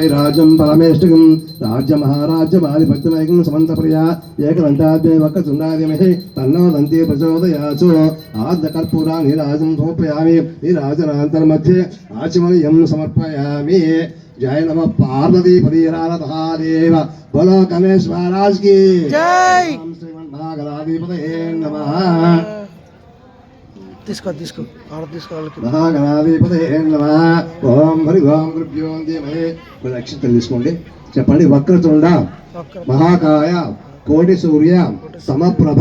राज्यम परमेष्टकम राज्य महाराज्य बालिपत्यमैकं समन्तप्रिया एकदन्ताद्वै वक्रतुण्डादिमहे तन्नो दन्ते प्रचोदयाचो आद्यकर्पूरा नीराजं धूपयामि नीराजनान्तर्मध्ये आचमनीयं समर्पयामि। जय नमः पार्वती पतिरारतहादेव बोलो गणेश महाराज की जय। श्रीमन्महागणाधिपतये नमः। తీసుకో తీసుకో ఆర్డర్ తీసుకోవాలి మహాగణాధిపతయే నమః ఓం హరి ఓం గురుభ్యో నమః అక్షంతలు తీసుకోండి చెప్పండి వక్రతుండ మహాకాయ కోటి సూర్య సమప్రభ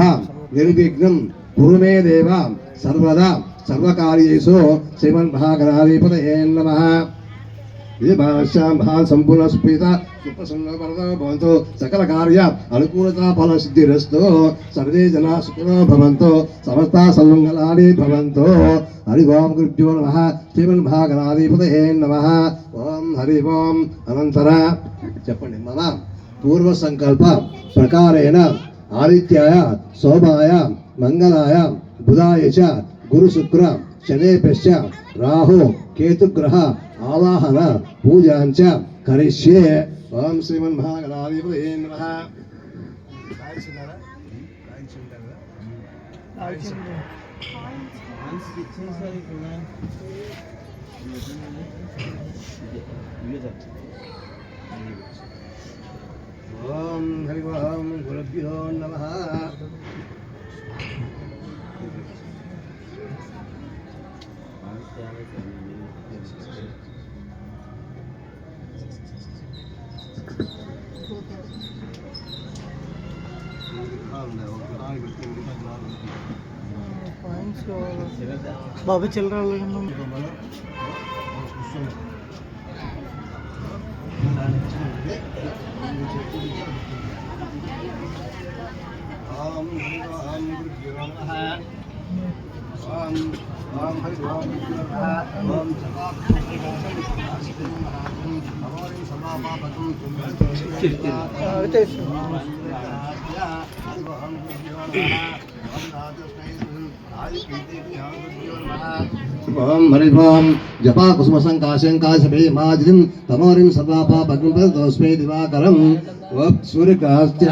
నిర్విఘ్నం కురు మే దేవ సర్వదా సర్వకార్యేషు శ్రీమన్ మహాగణాధిపతయే నమః సంపూర్ణ స్ఫీత భవంతు సకల కార్య అనుకూలతా ఫల సిద్ధిరస్తు సర్వే జనా సుఖినో భవంతు సమస్త సన్మంగళాని భవంతు హరి ఓం గురుభ్యో నమః శ్రీమన్ మహాగణాధిపతయే నమః ఓం హరి ఓం అనంతర చెప్పండి మమ పూర్వ సంకల్ప ప్రకారేణ ఆదిత్యాయ సోమాయ మంగళాయ బుధాయ చ గురు శుక్ర శనేభ్యశ్చ రాహు కేతుగ్రహ ఆవాహన పూజాంచ కరిష్యే ఓం శ్రీమన్ మహాగణాధిపతయే నమః. ఓం హరి ఓం గురుభ్యో నమః. బాబు చిల్లర ఓం హరి ఓం జపా కుసుమ సంకాశం కాశమే మాదిరిం తమోరిం సర్వాపా భగ్నం దోస్మే దివాకరం ఓం సూర్యకాస్త్య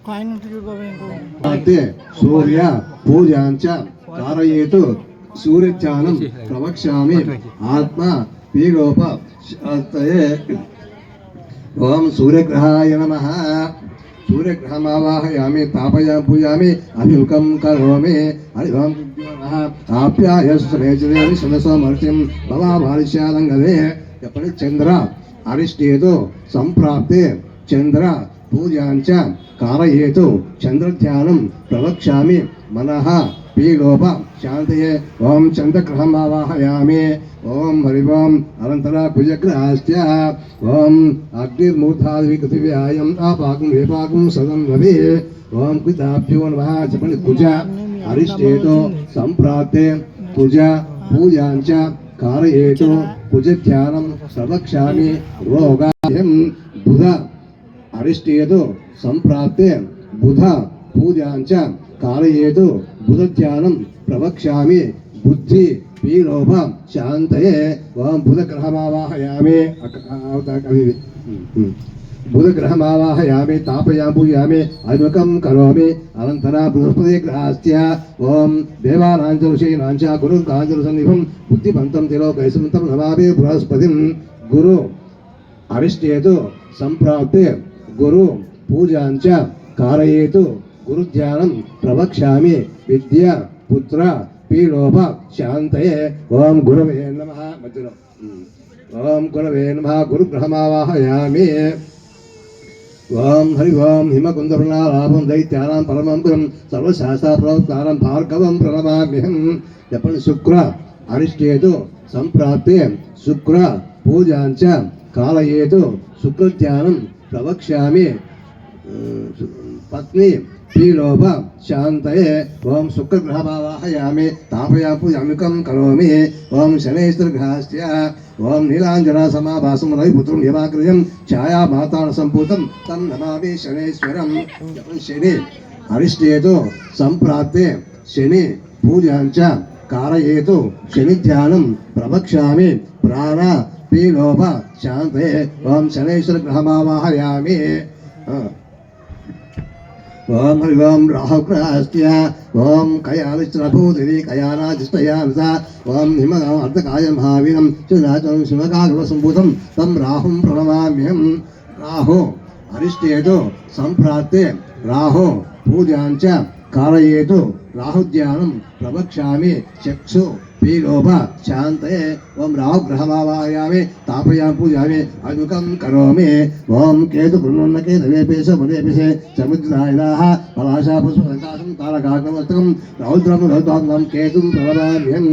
కాయిన్ ఉంటుంది బాబు ఇంకో అంటే సూర్య పూజాంచ కారయేతు సూర్యధ్యానం ప్రవక్ష్యామి ఆత్మ పీలోప శాంతయే. ఓం సూర్యగ్రహాయ నమః. సూర్యగ్రహమావాహయామి తాపయామి పూజామి అభిముఖం కరోమి. హరి ఓం ఆప్యాయస్మేజదేవి శనసోమర్త్యం భవామాలిష్యాలంగదే. చెప్పండి చంద్ర అరిష్టేతు సంప్రాప్తే చంద్ర పూజాంచ కారయేతు చంద్రధ్యానం ప్రవక్ష్యామి మనః పీలోప శాంతయే. ఓం చంద్రగ్రహమావాహయామి. ఓం హరి ఓం అనంతర కుజగ్రహాస్య. ఓం అగ్నిర్మూర్ధాదివికృతివ్యాయం ఆపాకం వేపాకం సదం రవి. ఓం కుజాభ్యో నమః. చెప్పండి కుజ అరిష్టేతు సంప్రాప్తే కుజ పూజాంచ కారయేతు కుజధ్యానం ప్రవక్ష్యామి రోగాయం. బుధ అరిష్టేతు సంప్రాప్తే బుధ పూజాంచ కారయేతు బుధధ్యానం ప్రవక్ష్యామి బుద్ధి పీలోభ శాంతయే. ఓం బుధగ్రహమావాహయామి. బుధగ్రహమావాహయామి తాపయామి పూజయామి అభిముఖం కరోమి. అనంతర బృహస్పతి గ్రహాస్త్య. ఓం దేవానాంచ ఋషీనాంచ గురు కాంచల సన్నిభం బుద్ధిపంతం తిలోకైసుమంతం నమామి బృహస్పతిం. గురు అరిష్టేతు సంప్రాప్తే గురు పూజాంచ కారయేతు గురుధ్యానం ప్రవక్ష్యామి విద్య పుత్ర పీలోభ శాంతయే. ఓం గురవే నమః. మధ్యలో ఓం గురవే నమః. గురుగ్రహమావాహయామి. ఓం హరి ఓం హిమకుందరుణాలాభం దైత్యానాం పరమం గురం సర్వశాస్త్ర ప్రవక్తారం భార్గవం ప్రణమామ్యహం. చెప్పండి శుక్ర అరిష్టేతు సంప్రాప్తే శుక్ర పూజాంచ కాలయేతు శుక్రధ్యానం ప్రవక్ష్యామి పత్ని పీలోభ శాంతయే. ఓం శుక్రగ్రహమావాహయామి తాపయామి పూజామికం కరోమి. ఓం శనైశ్వర్గ్రహస్య. ఓం నీలాంజన సమాభాసం రవిపుత్రం యమాగ్రజం ఛాయా మాతాన సంపూతం తం నమామి శనైశ్వరం. శని అరిష్టేతు సంప్రాప్తే శని పూజాంచ कारयेतु शनिध्यानं प्रवक्ष्यामि प्राण पीलोभ शान्ते ओम शनैश्वर ग्रहमावाहयामि ओम हरि ओम राहुग्रहस्त्य ओम कयालिश्चरभूतिरि कयानाधिष्ठयानसा ओम हिमगाम अर्धकाय महावीरं चिराजं शिवकाग्रसम्भूतं तं राहुं प्रणमाम्यहं राहु अरिष्टेतु सम्प्राप्ते राहु पूजाञ्च कारयेतु राहुध्यानं प्रवक्ष्यामि चक्षु पीलोभ शान्तये ओम राहुग्रहमावाहयामि तापयामि पूजामि अजुकं करोमि ओम केतु पुनर्नके दवेपेश वदेपेशे समुद्रायदाः पलाशा पुष्पसङ्काशं तारकाग्रमस्तकं रौद्रं रौद्राग्नं केतुं प्रवदाम्यहम्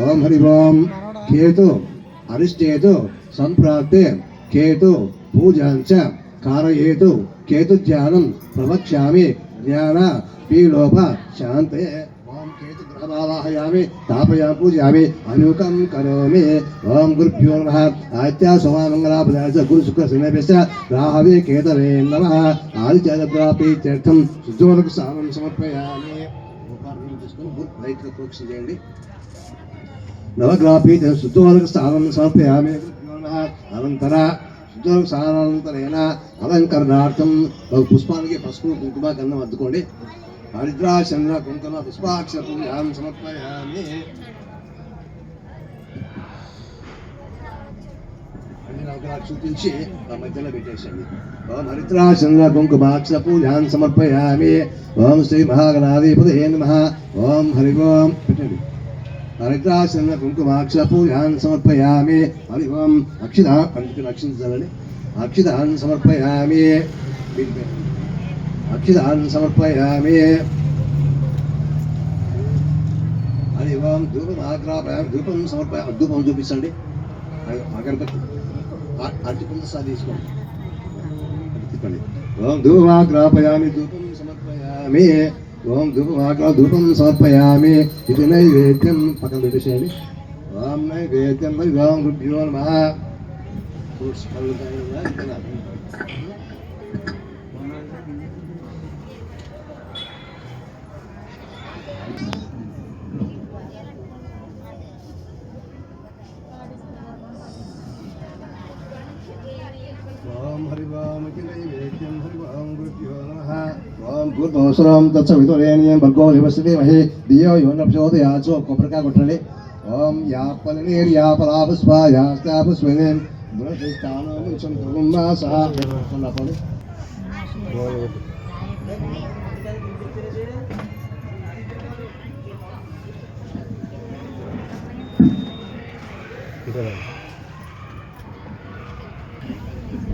ओम हरि ओम केतु अरिष्टेतु सम्प्राप्ते केतु पूजाञ्च कारयेतु केतुध्यानं प्रवक्ष्यामि ज्ञान पीलोभ शान्तये ओम केतु ग्रहमावाहयामि तापयामि पूजयामि अनुकं करोमि ओम गुरुभ्यो नमः आदित्य सोममङ्गलाभ्यास गुरु शुक्र शनिभ्यश्च राहवे केतवे नमः आदित्यादिप्राप्तीत्यर्थं शुद्धोदक स्नानं समर्पयामि లైట్ ప్రోక్షణ చేయండి నవగ్రహపీఠ శుద్ధోదక స్నానం సమర్పయామి గురుభ్యో నమః అనంతర శుద్ధోదక స్నానానంతరేణ అలంకరణార్థం ఒక పుష్పానికి పసుపు కుంకుమ గంధం అద్దుకోండి హరిద్రా చంద్ర కుంకుమ పుష్పాక్షర పూజాం సమర్పయామి అన్ని నవగ్రహాలు చూపించి ఆ మధ్యలో పెట్టేసండి ఓం హరిద్రా చంద్ర కుంకుమాక్షర పూజాం సమర్పయామి ఓం శ్రీ మహాగణాధిపతయే నమః ఓం హరి ఓం పెట్టండి హరిద్రా చంద్ర కుంకుమాక్షర పూజాం సమర్పయామి హరి ఓం అక్షిత పండితులు అక్షించాలని అక్షితాన్ని సమర్పయామి అక్షితాన్ని సమర్పయామి హరి ఓం ధూపం ఆగ్రాపయామి ధూపం సమర్పయామి ధూపం చూపించండి అగరబత్తి అరటిపండు సార్ తీసుకోండి తిప్పండి ఓం ధూమాగ్రాపయామి ధూపం సమర్పయామి ఓం ధూపం సమర్పయామి ఇది నైవేద్యం పక్కన పెట్టేసేయండి ఓం నైవేద్యం హరి ఓం గురుభ్యో నమః ఫ్రూట్స్ పళ్ళు తినాలి ఓం హరి ఓం నైవేద్యం హరి ఓం గురుభ్యో నమః ఓం భూర్భువస్వరం తత్సవితుర్వరేణ్యం భర్గో దేవస్య ధీమహి ధియో యో న ప్రచోదయాత్ కొబ్బరికాయ కొట్టండి ఓం యాపలనీర్యాపలాపుష్పాయాస్తాపుష్పనే గుణస్థానం కుర్మాసా కొన్నపండి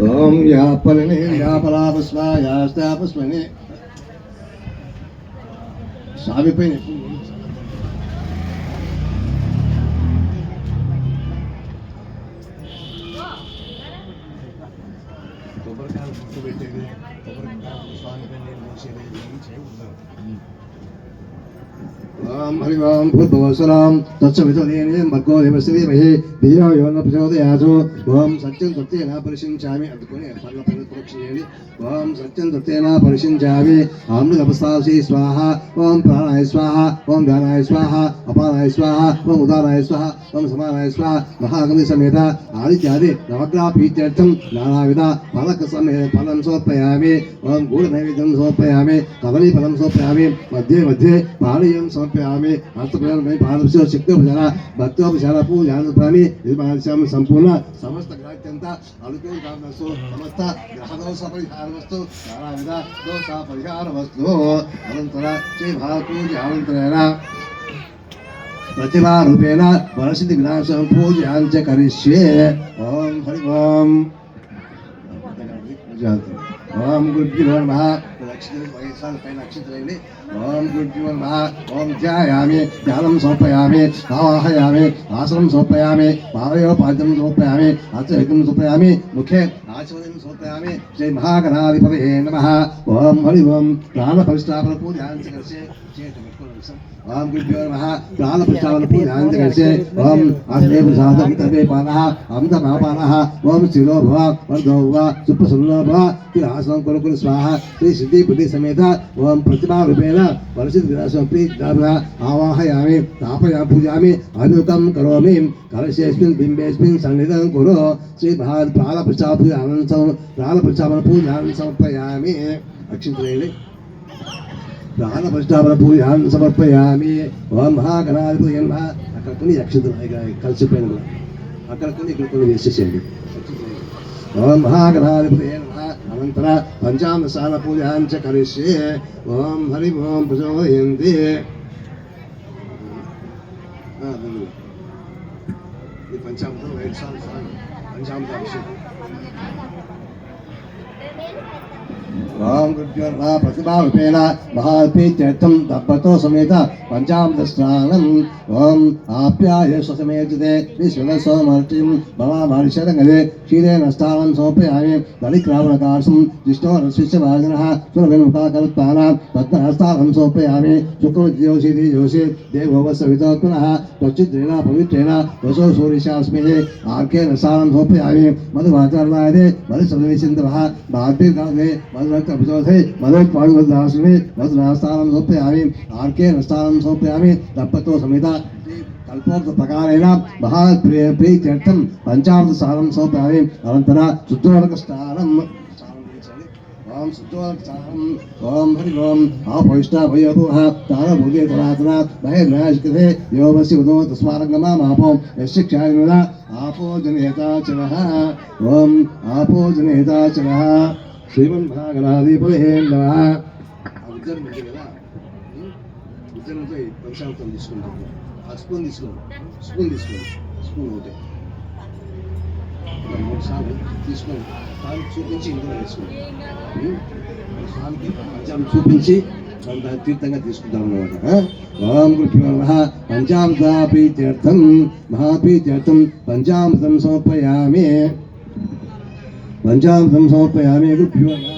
ఓం యాపలనీర్యాపలాపుష్పాయాస్తాపుష్పనే స్వామి పైన కొబ్బరికాయలు పుట్టు పెట్టేది కొబ్బరికాయలు స్వామి పైన నీళ్ళు పోసేది ఏం చేయకూడదు ఓం హరి ఓం భూర్భువస్వరం తత్సవితుర్వరేణ్యం భర్గో దేవస్య ధీమహి ధియో యో న ప్రచోదయాత్ ఓం సత్యం సత్యేన పరిశించామి అందుకొని పళ్ళ పైన ప్రోక్షణ చేయండి ఓం సత్యం సత్యేన పరిశించామి అమృతపస్తాసి స్వాహ ఓం ప్రాణాయ స్వాహ ఓం ధ్యానాయ స్వాహ అపానాయ స్వాహ ఓం ఉదానాయ స్వాహ ఓం సమానాయ స్వాహ మహాగణి సమేత ఆదిత్యాది నవగ్రహపీత్యర్థం నానావిధ ఫలం సమర్పయామి ఓం గూఢ నైవేద్యం సమర్పయామి కదలీ ఫలం సమర్పయామి మధ్య మధ్య పానీయం సమర్పయామి హస్తప్రయాణమై పాదశ శక్తోపచార భక్తోపచార పూజానుప్రామి నిర్మాణం సంపూర్ణ సమస్త గ్రహాత్యంత అనుకూల కామస్తు సమస్త గ్రహదోష పరిహార వస్తు నానావిధ దోష పరిహార వస్తు అనంతర శ్రీ భాగపూజ అనంతరేణ ప్రతిభారూపేణ వరసిద్ధి వినాశం పూజాంచ కరిష్యే ఓం హరి ఓం ఓం గురుభ్యో నమః పైన నక్షత్రండి ఓం గురుభ్యో నమః ఓం ధ్యాయామి ధ్యానం సమర్పయామి ఆవాహయామి ఆసనం సమర్పయామి పాదయోపాద్యం సమర్పయామి హస్తయుగం సమర్పయామి ముఖే ఆచమనం సమర్పయామి శ్రీ మహాగణాధిపతయే నమః ఓం హరి ఓం ప్రాణ పరిష్టాపన పూజాంచ కరిష్యే ओम गुरुभ्यो नमः प्राण प्रचावन पूजां जगसे ओम अस्मे प्रसादं तवे पानः अमृत महापानः ओम शिरो भव वर्धो भव सुप्रसन्नो भव तिरासनं कुरु कुरु स्वाहा श्री सिद्धि बुद्धि समेत ओम प्रतिभा रूपेण परिषद विनाशं प्रीतः आवाहयामि तापयामि पूजामि अभिमुखं करोमि कलशेऽस्मिन् बिम्बेऽस्मिन् सन्निधं कुरु श्री महान् प्राण प्रचावन पूजां समर्पयामि अक्षिंतलेले ప్రాణ ప్రతిష్టాపన పూజాన్ని సమర్పయామి ఓం మహాగణాధిపతి నమః. అక్కడ కొన్ని అక్షంతలు కలిసిపోయిన కూడా అక్కడ కొన్ని ఇక్కడ కొన్ని వేసేసేయండి. ఓం మహాగణాధిపతి నమః. అనంతర పంచామృతాల పూజాంచ కరిష్యే. ఓం హరి ఓం ప్రచోదయంతి. ఈ పంచామృతం 5 సార్లు పంచామృత అభిషేకం. ఓం గురుభ్యో ప్రతిభారూపేణ మహాపీత్యర్థం దబ్బతో సమేత పంచామృత స్నానం. ఓం ఆప్యాయ సమేతతే విశ్వసోమర్తిం భవామారిషరంగదే క్షీరేణ స్నానం సమర్పయామి. దళిక్రావణకాశం జిష్ణోరస్విశ్వభాజనః సురవిముఖాకల్పానాం రత్నహస్తానం సమర్పయామి. శుక్రజ్యోషి జోషి దేవోవసవితోత్మనః క్వచిద్రేణ పవిత్రేణ వసో సూర్యశాస్మిః ఆర్కేణ స్నానం సమర్పయామి. మధువాచరణాయతే మధుసర్వేసిందవః భాగ్యకాలే మధురక్తభిషోధే మధుపాగుదాసుని మధురాస్థానం సమర్పయామి. ఆర్కేణ స్నానం సమర్పయామి. దప్పతో సమేత కల్పోక్త ప్రకారేణ మహాప్రీత్యర్థం పంచామృత స్నానం సమర్పయామి. అనంతర శుద్ధోదక స్నానం. ఓం శుద్ధోదక స్నానం. ఓం హరి ఓం ఆపోయిష్టాభయోభూః తానభూతే తరాతన బహిర్నాశికతే యోగస్య ఉదో తస్మారంగమాపో యశిక్షాయున ఆపో జనేతాచనః. ఓం ఆపో జనేతాచనః. శ్రీమన్మహాగణాధిపతయే నమః. ఉజ్జనం ఉంది కదా, ఉజ్జనంతో పంచామృతం తీసుకుంటాం. ఆ స్పూన్ తీసుకోండి, స్పూన్ ఒకటి 3 సార్లు తీసుకొని స్వామి చూపించి ఇందులో వేసుకోండి. స్వామికి పంచామృతం చూపించి తీర్థంగా తీసుకుంటాం అన్నమాట. ఓం గురుభ్యో నమః. పంచామృతాపీత్యర్థం మహాపీత్యర్థం పంచామృతం సమర్పయామి. పంచామృతం సమర్పయామి. గురుభ్యో నమః.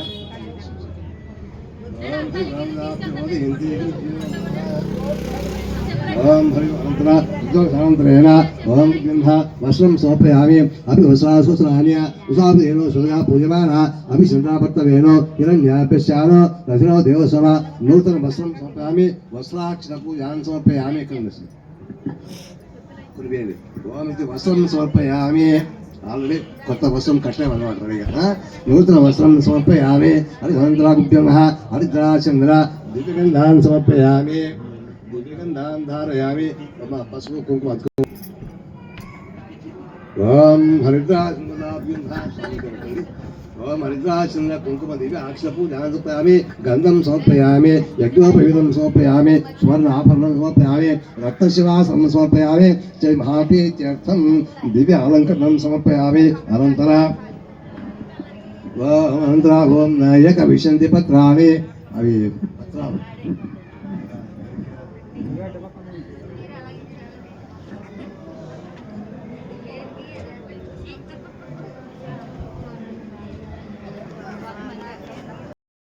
ఓం హరి అనంతర ఉద్యోగసానంతరేణ ఓం గంధ వస్త్రం సమర్పయామి. అభివసాసుస్నాన్య ఉసాభేనో సూర్య పూజమాన అభిషండాపత్తవేనో హిరణ్యాభ్యశానో రథినో దేవసవ నూతన వస్త్రం సమర్పయామి. వస్త్రాక్షర పూజాన్ సమర్పయామి. ఇక్కడ కురివేది ఓం ఇది వస్త్రం సమర్పయామి. ఆల్రెడీ కొత్త వస్త్రం కట్టామన్నమాట రెడీగా. నూతన వస్త్రం సమర్పయామి. హరిహంతరాగుభ్యం హరిద్రాచంద్ర దివ్యగంధాన్ సమర్పయామి. దివ్యగంధాన్ ధారయామి. పసుపు కుంకుమ అద్దుకో. ఓం హరిద్రాచంద్రాభ్యం ఓం హరిద్రాచంద్ర కుంకుమ దివ్య అక్షర పూజాన్ సమర్పయామి. గంధం సమర్పయామి. యజ్ఞోపవీతం సమర్పయామి. సువర్ణ ఆభరణం సమర్పయామి. రక్తశివాసనం సమర్పయామి. జై మహాపీత్యర్థం దివ్య అలంకరణం సమర్పయామి. అనంతర ఓం నాయక విశంతి పత్రాన్ని. అవి పత్రాలు